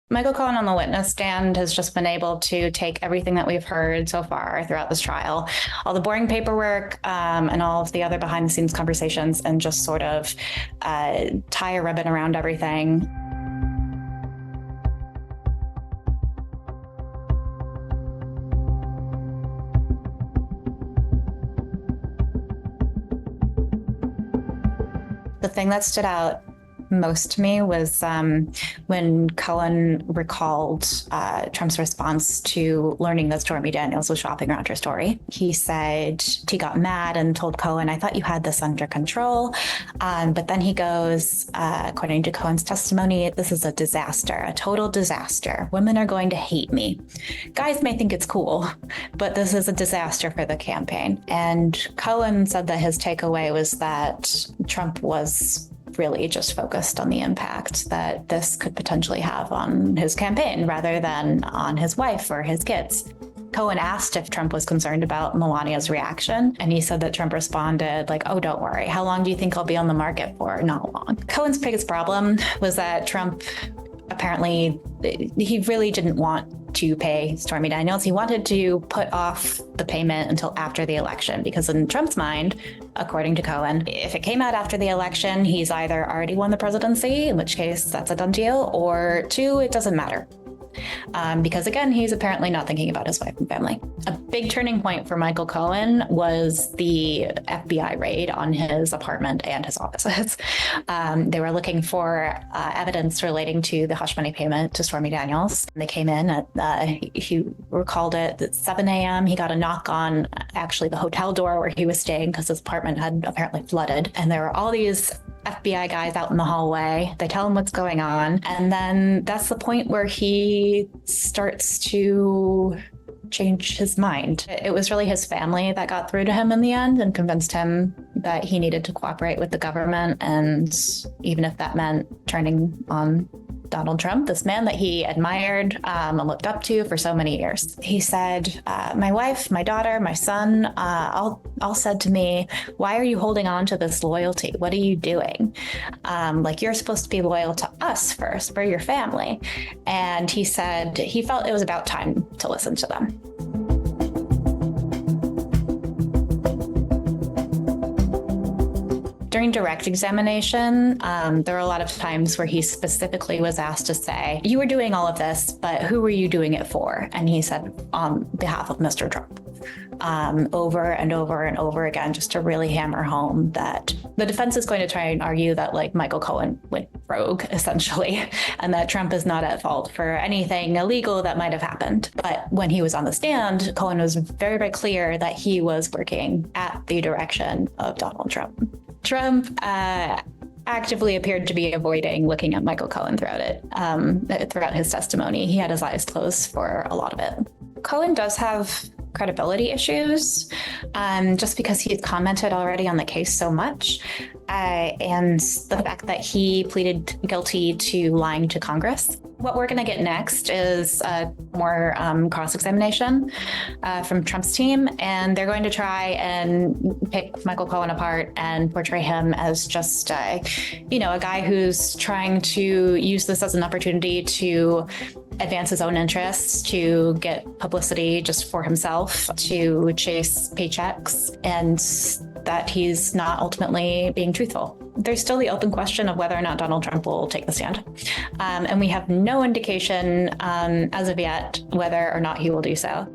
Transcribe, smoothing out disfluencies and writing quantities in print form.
Michael Cohen on the witness stand has just been able to take everything that we've heard so far throughout this trial, all the boring paperwork and all of the other behind the scenes conversations, and just sort of tie a ribbon around everything. The thing that stood out most to me was when Cohen recalled Trump's response to learning that Stormy Daniels was shopping around her story. He said he got mad and told Cohen, "I thought you had this under control." But then he goes, according to Cohen's testimony, "This is a disaster, a total disaster. Women are going to hate me. Guys may think it's cool, but this is a disaster for the campaign." And Cohen said that his takeaway was that Trump was really just focused on the impact that this could potentially have on his campaign rather than on his wife or his kids. Cohen asked if Trump was concerned about Melania's reaction, and he said that Trump responded like, "Oh, don't worry. How long do you think I'll be on the market for? Not long." Cohen's biggest problem was that Trump apparently, he really didn't want to pay Stormy Daniels. He wanted to put off the payment until after the election, because in Trump's mind, according to Cohen, if it came out after the election, he's either already won the presidency, in which case that's a done deal, or two, it doesn't matter. Because again, he's apparently not thinking about his wife and family. A big turning point for Michael Cohen was the FBI raid on his apartment and his offices. They were looking for evidence relating to the hush money payment to Stormy Daniels. They came in at, he recalled it at 7 a.m. He got a knock on actually the hotel door where he was staying because his apartment had apparently flooded. And there were all these FBI guys out in the hallway. They tell him what's going on. And then that's the point where he starts to change his mind. It was really his family that got through to him in the end and convinced him that he needed to cooperate with the government. And even if that meant turning on Donald Trump, this man that he admired and looked up to for so many years. He said, "My wife, my daughter, my son, all said to me, 'Why are you holding on to this loyalty? What are you doing? Like, you're supposed to be loyal to us first. We're your family.'" And he said he felt it was about time to listen to them. During direct examination, there were a lot of times where he specifically was asked to say, "You were doing all of this, but who were you doing it for?" And he said, "On behalf of Mr. Trump." Over and over and over again, just to really hammer home that the defense is going to try and argue that like Michael Cohen went rogue, essentially, and that Trump is not at fault for anything illegal that might have happened. But when he was on the stand, Cohen was very, very clear that he was working at the direction of Donald Trump. Trump actively appeared to be avoiding looking at Michael Cohen throughout his testimony. He had his eyes closed for a lot of it. Cohen does have credibility issues, just because he had commented already on the case so much, and the fact that he pleaded guilty to lying to Congress. What we're going to get next is more cross-examination from Trump's team, and they're going to try and pick Michael Cohen apart and portray him as just, a guy who's trying to use this as an opportunity to advance his own interests, to get publicity just for himself, to chase paychecks, and that he's not ultimately being truthful. There's still the open question of whether or not Donald Trump will take the stand. And we have no indication as of yet whether or not he will do so.